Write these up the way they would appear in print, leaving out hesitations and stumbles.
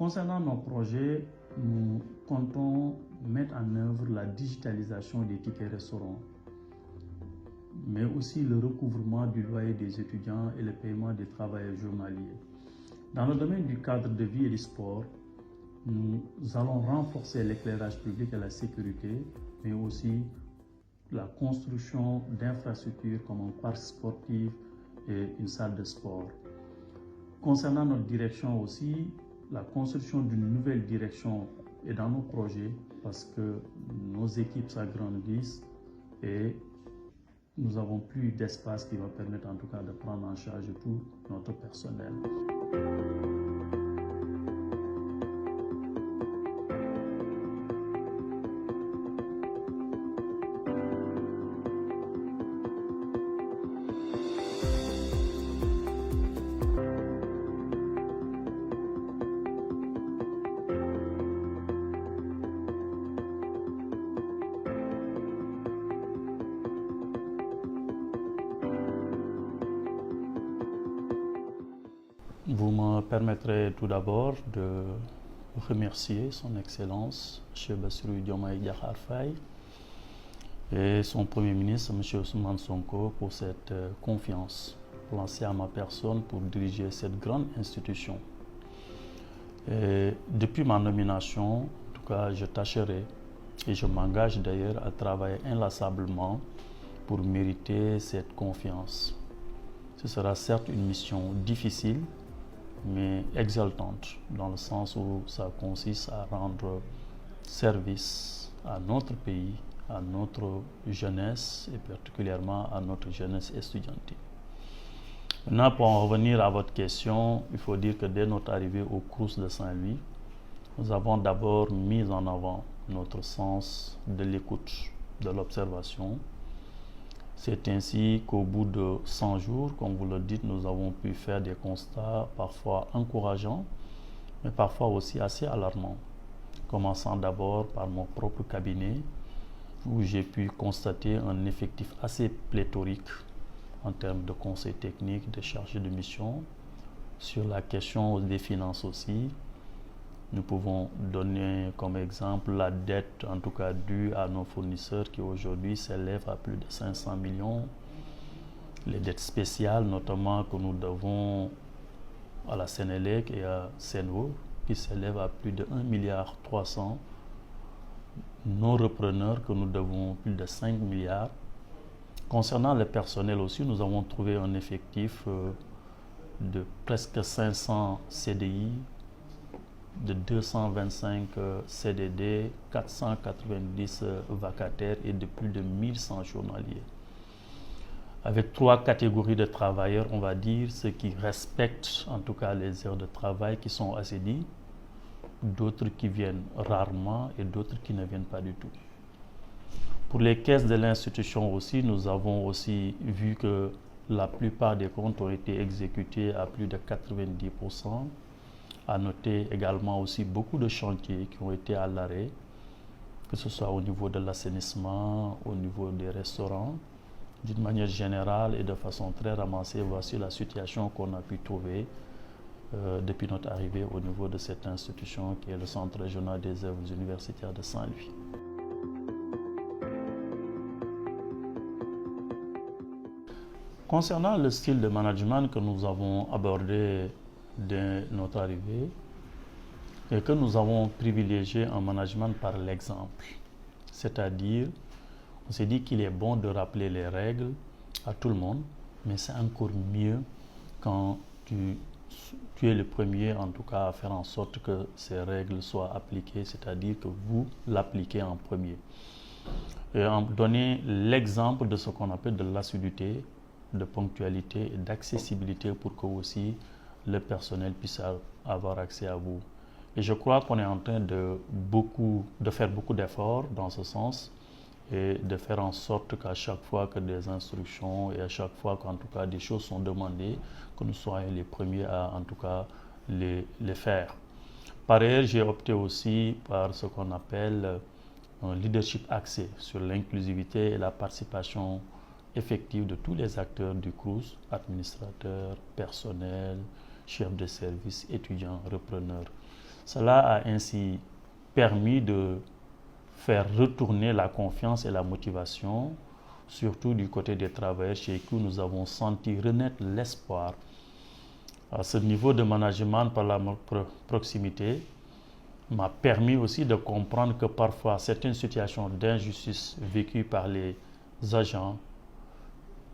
Concernant nos projets, nous comptons mettre en œuvre la digitalisation des tickets restaurants, mais aussi le recouvrement du loyer des étudiants et le paiement des travailleurs journaliers. Dans le domaine du cadre de vie et du sport, nous allons renforcer l'éclairage public et la sécurité, mais aussi la construction d'infrastructures comme un parc sportif et une salle de sport. Concernant notre direction aussi, la construction d'une nouvelle direction est dans nos projets parce que nos équipes s'agrandissent et nous avons plus d'espace qui va permettre en tout cas de prendre en charge tout notre personnel. Vous me permettrez tout d'abord de remercier son Excellence, M. Bassirou Diomaye Diakhar Faye, et son Premier ministre, M. Ousmane Sonko, pour cette confiance lancée à ma personne pour diriger cette grande institution. Et depuis ma nomination, en tout cas, je tâcherai et je m'engage d'ailleurs à travailler inlassablement pour mériter cette confiance. Ce sera certes une mission difficile, mais exaltante, dans le sens où ça consiste à rendre service à notre pays, à notre jeunesse et particulièrement à notre jeunesse estudiantine. Maintenant, pour en revenir à votre question, il faut dire que dès notre arrivée au Crous de Saint-Louis, nous avons d'abord mis en avant notre sens de l'écoute, de l'observation. C'est ainsi qu'au bout de 100 jours, comme vous le dites, nous avons pu faire des constats parfois encourageants, mais parfois aussi assez alarmants. Commençant d'abord par mon propre cabinet, où j'ai pu constater un effectif assez pléthorique en termes de conseils techniques, de chargés de mission. Sur la question des finances aussi, nous pouvons donner comme exemple la dette, en tout cas due à nos fournisseurs, qui aujourd'hui s'élève à plus de 500 millions. Les dettes spéciales, notamment que nous devons à la Sénélec et à Sen'Eau, qui s'élèvent à plus de 1,3 milliard. Nos repreneurs, que nous devons plus de 5 milliards. Concernant le personnel aussi, nous avons trouvé un effectif de presque 500 CDI, de 225 CDD, 490 vacataires et de plus de 1100 journaliers. Avec 3 catégories de travailleurs, on va dire, ceux qui respectent en tout cas les heures de travail qui sont assidus, d'autres qui viennent rarement et d'autres qui ne viennent pas du tout. Pour les caisses de l'institution aussi, nous avons aussi vu que la plupart des comptes ont été exécutés à plus de 90%. À noter également aussi beaucoup de chantiers qui ont été à l'arrêt, que ce soit au niveau de l'assainissement, au niveau des restaurants. D'une manière générale et de façon très ramassée, voici la situation qu'on a pu trouver depuis notre arrivée au niveau de cette institution qui est le Centre régional des œuvres universitaires de Saint-Louis. Concernant le style de management que nous avons abordé dès notre arrivée, et que nous avons privilégié un management par l'exemple. C'est-à-dire, on s'est dit qu'il est bon de rappeler les règles à tout le monde, mais c'est encore mieux quand tu es le premier, en tout cas, à faire en sorte que ces règles soient appliquées, c'est-à-dire que vous l'appliquez en premier. Et en donner l'exemple de ce qu'on appelle de l'assiduité, de ponctualité et d'accessibilité pour que aussi le personnel puisse avoir accès à vous. Et je crois qu'on est en train de faire beaucoup d'efforts dans ce sens et de faire en sorte qu'à chaque fois que des instructions et à chaque fois qu'en tout cas des choses sont demandées, que nous soyons les premiers à en tout cas les faire. Par ailleurs, j'ai opté aussi par ce qu'on appelle un leadership axé sur l'inclusivité et la participation effective de tous les acteurs du Crous, administrateurs, personnel, chefs de service, étudiants, repreneurs. Cela a ainsi permis de faire retourner la confiance et la motivation, surtout du côté des travailleurs chez qui nous avons senti renaître l'espoir. À ce niveau de management par la proximité m'a permis aussi de comprendre que parfois certaines situations d'injustice vécues par les agents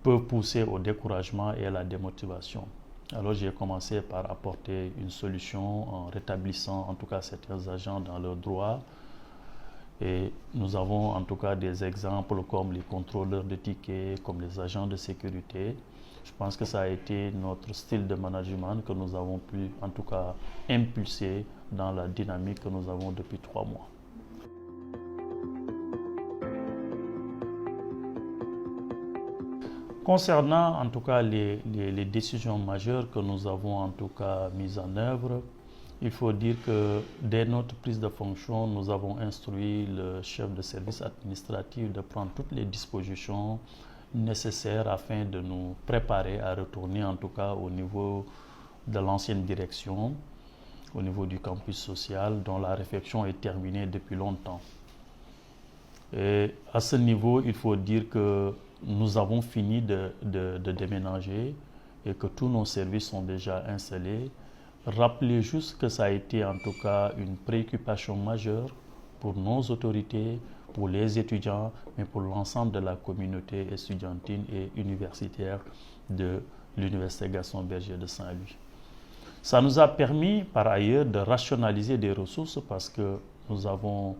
peuvent pousser au découragement et à la démotivation. Alors j'ai commencé par apporter une solution en rétablissant en tout cas certains agents dans leurs droits. Et nous avons en tout cas des exemples comme les contrôleurs de tickets, comme les agents de sécurité. Je pense que ça a été notre style de management que nous avons pu en tout cas impulser dans la dynamique que nous avons depuis 3 mois. Concernant en tout cas les décisions majeures que nous avons en tout cas mises en œuvre, il faut dire que dès notre prise de fonction, nous avons instruit le chef de service administratif de prendre toutes les dispositions nécessaires afin de nous préparer à retourner en tout cas au niveau de l'ancienne direction, au niveau du campus social dont la réflexion est terminée depuis longtemps. Et à ce niveau, il faut dire que nous avons fini de déménager et que tous nos services sont déjà installés. Rappelez juste que ça a été en tout cas une préoccupation majeure pour nos autorités, pour les étudiants, mais pour l'ensemble de la communauté estudiantine et universitaire de l'Université Gaston Berger de Saint-Louis. Ça nous a permis par ailleurs de rationaliser des ressources parce que nous avons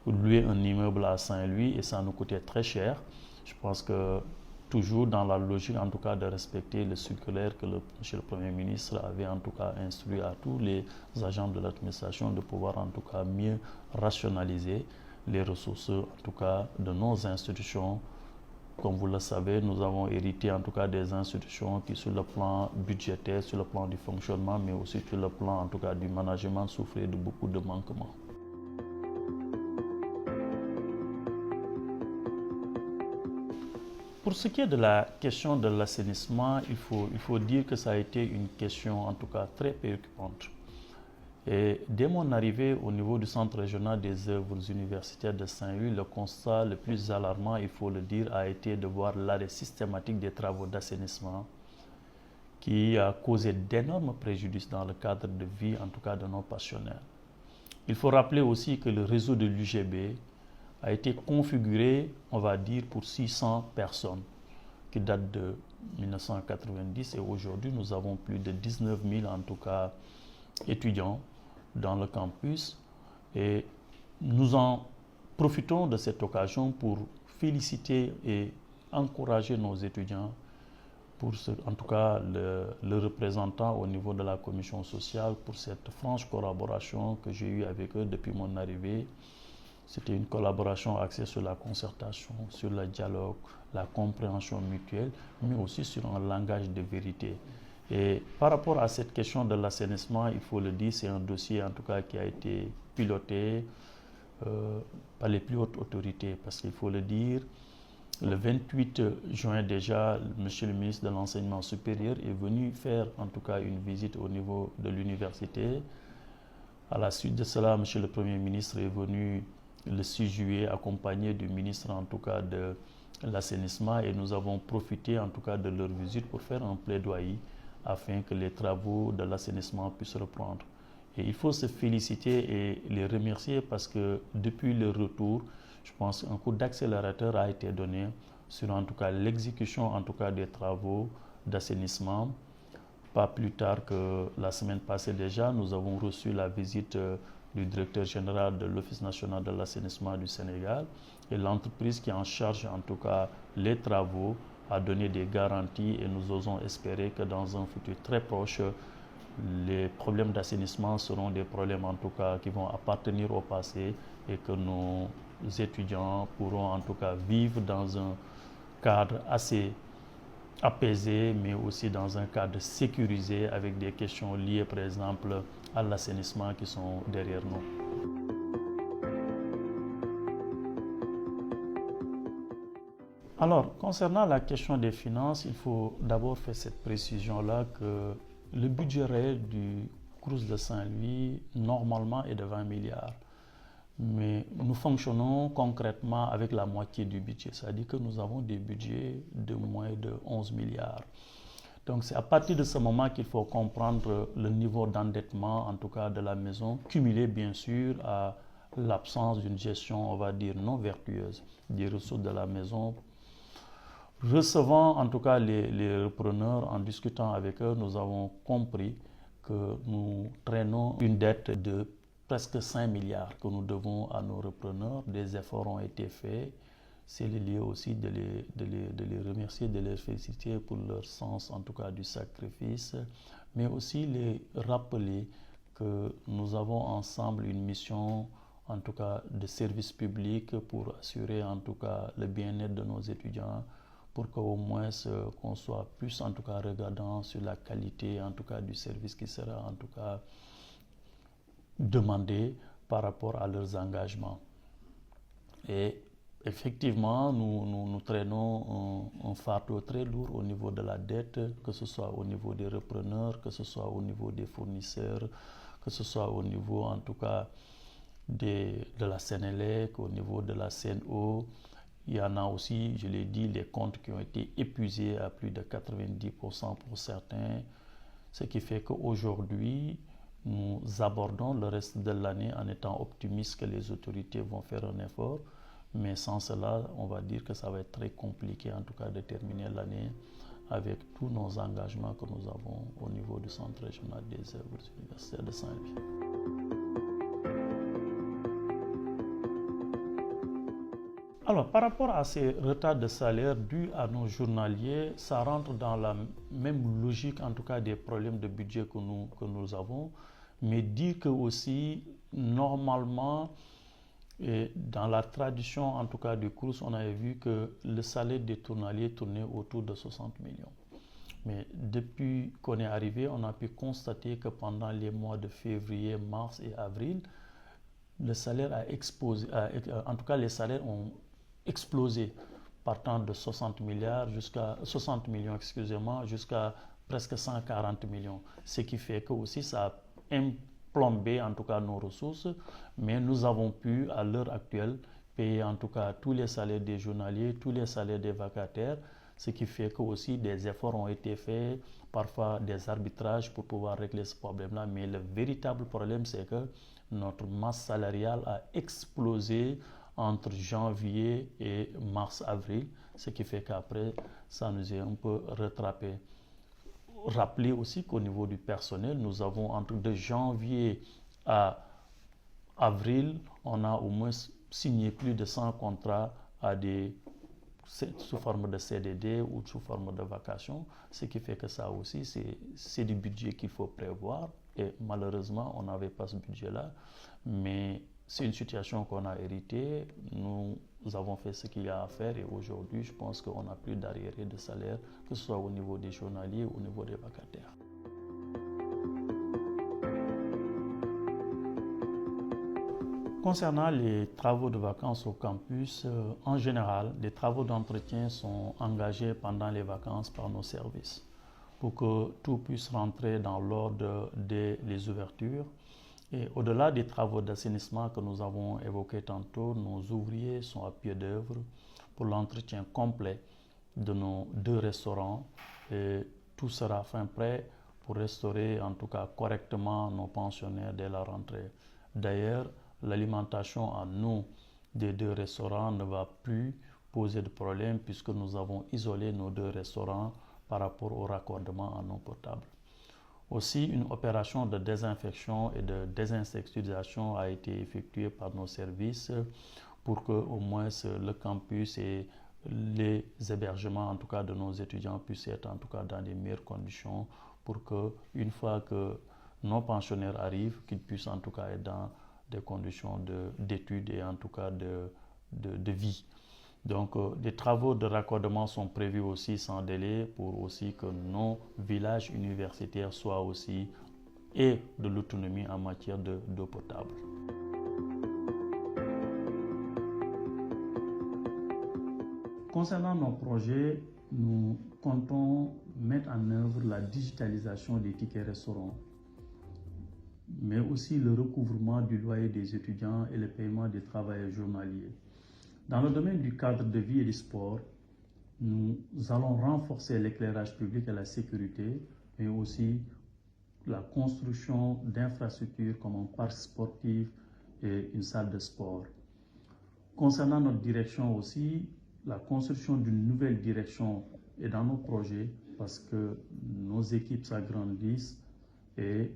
loué un immeuble à Saint-Louis et ça nous coûtait très cher. Je pense que toujours dans la logique en tout cas de respecter le circulaire que monsieur le Premier ministre avait en tout cas instruit à tous les agents de l'administration de pouvoir en tout cas mieux rationaliser les ressources en tout cas de nos institutions. Comme vous le savez, nous avons hérité en tout cas des institutions qui sur le plan budgétaire, sur le plan du fonctionnement, mais aussi sur le plan en tout cas du management souffraient de beaucoup de manquements. Pour ce qui est de la question de l'assainissement, il faut dire que ça a été une question en tout cas très préoccupante. Et dès mon arrivée au niveau du Centre régional des œuvres universitaires de Saint-Louis, le constat le plus alarmant, il faut le dire, a été de voir l'arrêt systématique des travaux d'assainissement qui a causé d'énormes préjudices dans le cadre de vie, en tout cas de nos pensionnaires. Il faut rappeler aussi que le réseau de l'UGB a été configuré, on va dire, pour 600 personnes, qui datent de 1990 et aujourd'hui nous avons plus de 19 000 en tout cas étudiants dans le campus et nous en profitons de cette occasion pour féliciter et encourager nos étudiants pour en tout cas le représentant au niveau de la commission sociale pour cette franche collaboration que j'ai eue avec eux depuis mon arrivée. C'était une collaboration axée sur la concertation, sur le dialogue, la compréhension mutuelle, mais aussi sur un langage de vérité. Et par rapport à cette question de l'assainissement, il faut le dire, c'est un dossier en tout cas qui a été piloté par les plus hautes autorités. Parce qu'il faut le dire, le 28 juin déjà, monsieur le ministre de l'Enseignement supérieur est venu faire en tout cas une visite au niveau de l'université. À la suite de cela, monsieur le Premier ministre est venu le 6 juillet accompagné du ministre en tout cas de l'assainissement et nous avons profité en tout cas de leur visite pour faire un plaidoyer afin que les travaux de l'assainissement puissent reprendre. Et il faut se féliciter et les remercier parce que depuis le retour, je pense qu'un coup d'accélérateur a été donné sur en tout cas l'exécution en tout cas des travaux d'assainissement. Pas plus tard que la semaine passée déjà, nous avons reçu la visite du directeur général de l'Office national de l'assainissement du Sénégal et l'entreprise qui est en charge en tout cas les travaux a donné des garanties et nous osons espérer que dans un futur très proche, les problèmes d'assainissement seront des problèmes en tout cas qui vont appartenir au passé et que nos étudiants pourront en tout cas vivre dans un cadre assez apaisé, mais aussi dans un cadre sécurisé avec des questions liées par exemple à l'assainissement qui sont derrière nous. Alors, concernant la question des finances, il faut d'abord faire cette précision-là que le budget réel du Crous de Saint-Louis, normalement, est de 20 milliards. Mais nous fonctionnons concrètement avec la moitié du budget. C'est-à-dire que nous avons des budgets de moins de 11 milliards. Donc c'est à partir de ce moment qu'il faut comprendre le niveau d'endettement, en tout cas de la maison, cumulé bien sûr à l'absence d'une gestion, on va dire, non vertueuse des ressources de la maison. Recevant en tout cas les repreneurs, en discutant avec eux, nous avons compris que nous traînons une dette de presque 5 milliards que nous devons à nos repreneurs. Des efforts ont été faits. C'est lié aussi de les remercier, de les féliciter pour leur sens, en tout cas, du sacrifice, mais aussi les rappeler que nous avons ensemble une mission, en tout cas, de service public pour assurer, en tout cas, le bien-être de nos étudiants, pour qu'au moins qu'on soit plus, en tout cas, regardant sur la qualité, en tout cas, du service qui sera, en tout cas, demandé par rapport à leurs engagements. Et effectivement, nous traînons un fardeau très lourd au niveau de la dette, que ce soit au niveau des repreneurs, que ce soit au niveau des fournisseurs, que ce soit au niveau, en tout cas, de la Sénélec, au niveau de la CNO. Il y en a aussi, je l'ai dit, les comptes qui ont été épuisés à plus de 90% pour certains, ce qui fait qu'aujourd'hui, nous abordons le reste de l'année en étant optimistes que les autorités vont faire un effort. Mais sans cela, on va dire que ça va être très compliqué, en tout cas, de terminer l'année avec tous nos engagements que nous avons au niveau du Centre régional des œuvres universitaires de Saint-Louis. Alors, par rapport à ces retards de salaire dus à nos journaliers, ça rentre dans la même logique, en tout cas, des problèmes de budget que nous avons, mais dire que aussi, normalement, et dans la tradition, en tout cas, du Crous, on avait vu que le salaire des journaliers tournait autour de 60 millions. Mais depuis qu'on est arrivé, on a pu constater que pendant les mois de février, mars et avril, le salaire a explosé. En tout cas, les salaires ont explosé, partant de 60 millions, jusqu'à presque 140 millions. Ce qui fait que aussi ça a plombé en tout cas nos ressources, mais nous avons pu à l'heure actuelle payer en tout cas tous les salaires des journaliers, tous les salaires des vacataires, ce qui fait que aussi des efforts ont été faits, parfois des arbitrages pour pouvoir régler ce problème-là, mais le véritable problème c'est que notre masse salariale a explosé entre janvier et mars-avril, ce qui fait qu'après ça nous est un peu rattrapé. Rappeler aussi qu'au niveau du personnel, nous avons entre de janvier à avril, on a au moins signé plus de 100 contrats sous forme de CDD ou sous forme de vacation, ce qui fait que ça aussi, c'est du budget qu'il faut prévoir. Et malheureusement, on n'avait pas ce budget-là, mais c'est une situation qu'on a héritée. Nous avons fait ce qu'il y a à faire et aujourd'hui, je pense qu'on n'a plus d'arriérés de salaire, que ce soit au niveau des journaliers ou au niveau des vacataires. Concernant les travaux de vacances au campus, en général, les travaux d'entretien sont engagés pendant les vacances par nos services pour que tout puisse rentrer dans l'ordre dès les ouvertures. Et au-delà des travaux d'assainissement que nous avons évoqués tantôt, nos ouvriers sont à pied d'œuvre pour l'entretien complet de nos 2 restaurants et tout sera fin prêt pour restaurer en tout cas correctement nos pensionnaires dès la rentrée. D'ailleurs, l'alimentation en eau des 2 restaurants ne va plus poser de problème puisque nous avons isolé nos 2 restaurants par rapport au raccordement en eau potable. Aussi, une opération de désinfection et de désinsectisation a été effectuée par nos services pour que au moins le campus et les hébergements en tout cas de nos étudiants puissent être en tout cas dans les meilleures conditions pour que une fois que nos pensionnaires arrivent, qu'ils puissent en tout cas être dans des conditions d'études et en tout cas de vie. Donc, des travaux de raccordement sont prévus aussi sans délai pour aussi que nos villages universitaires soient aussi et de l'autonomie en matière d'eau potable. Concernant nos projets, nous comptons mettre en œuvre la digitalisation des tickets restaurants. mais aussi le recouvrement du loyer des étudiants et le paiement des travailleurs journaliers. Dans le domaine du cadre de vie et du sport, nous allons renforcer l'éclairage public et la sécurité, mais aussi la construction d'infrastructures comme un parc sportif et une salle de sport. Concernant notre direction aussi, la construction d'une nouvelle direction est dans nos projets parce que nos équipes s'agrandissent et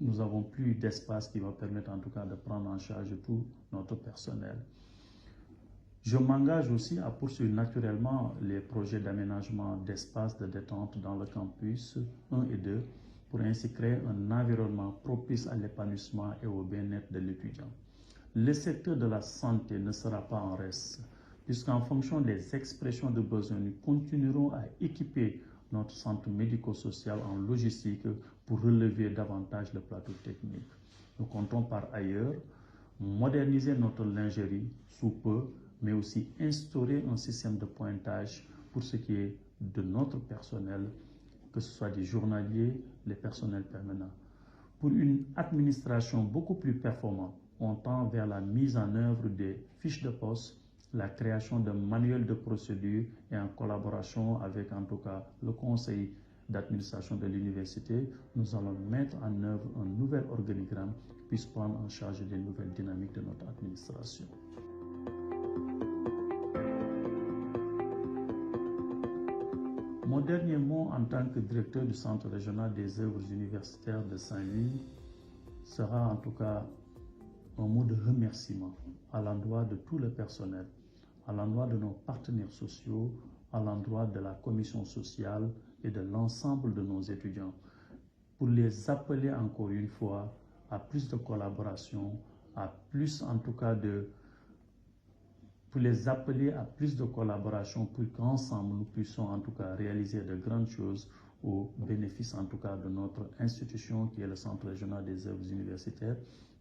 nous n'avons plus d'espace qui va permettre en tout cas de prendre en charge tout notre personnel. Je m'engage aussi à poursuivre naturellement les projets d'aménagement d'espaces de détente dans le campus 1 et 2 pour ainsi créer un environnement propice à l'épanouissement et au bien-être de l'étudiant. Le secteur de la santé ne sera pas en reste, puisqu'en fonction des expressions de besoins, nous continuerons à équiper notre centre médico-social en logistique pour relever davantage le plateau technique. Nous comptons par ailleurs moderniser notre lingerie sous peu, mais aussi instaurer un système de pointage pour ce qui est de notre personnel, que ce soit des journaliers, les personnels permanents. Pour une administration beaucoup plus performante, on tend vers la mise en œuvre des fiches de poste, la création d'un manuel de procédure et en collaboration avec en tout cas le conseil d'administration de l'université, nous allons mettre en œuvre un nouvel organigramme qui puisse prendre en charge les nouvelles dynamiques de notre administration. Mon dernier mot en tant que directeur du Centre régional des œuvres universitaires de Saint-Louis sera en tout cas un mot de remerciement à l'endroit de tout le personnel, à l'endroit de nos partenaires sociaux, à l'endroit de la commission sociale et de l'ensemble de nos étudiants, pour les appeler encore une fois à plus de collaboration, à plus en tout cas pour les appeler à plus de collaboration pour qu'ensemble nous puissions en tout cas réaliser de grandes choses au bénéfice en tout cas de notre institution qui est le Centre régional des œuvres universitaires.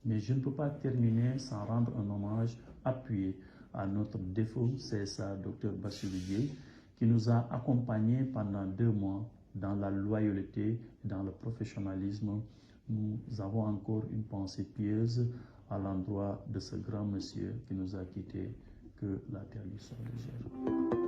Mais je ne peux pas terminer sans rendre un hommage appuyé à notre défunt CSA, Dr Bassirou Gueye, qui nous a accompagnés pendant 2 mois dans la loyauté et dans le professionnalisme. Nous avons encore une pensée pieuse à l'endroit de ce grand monsieur qui nous a quittés. Que la terre lui soit légère.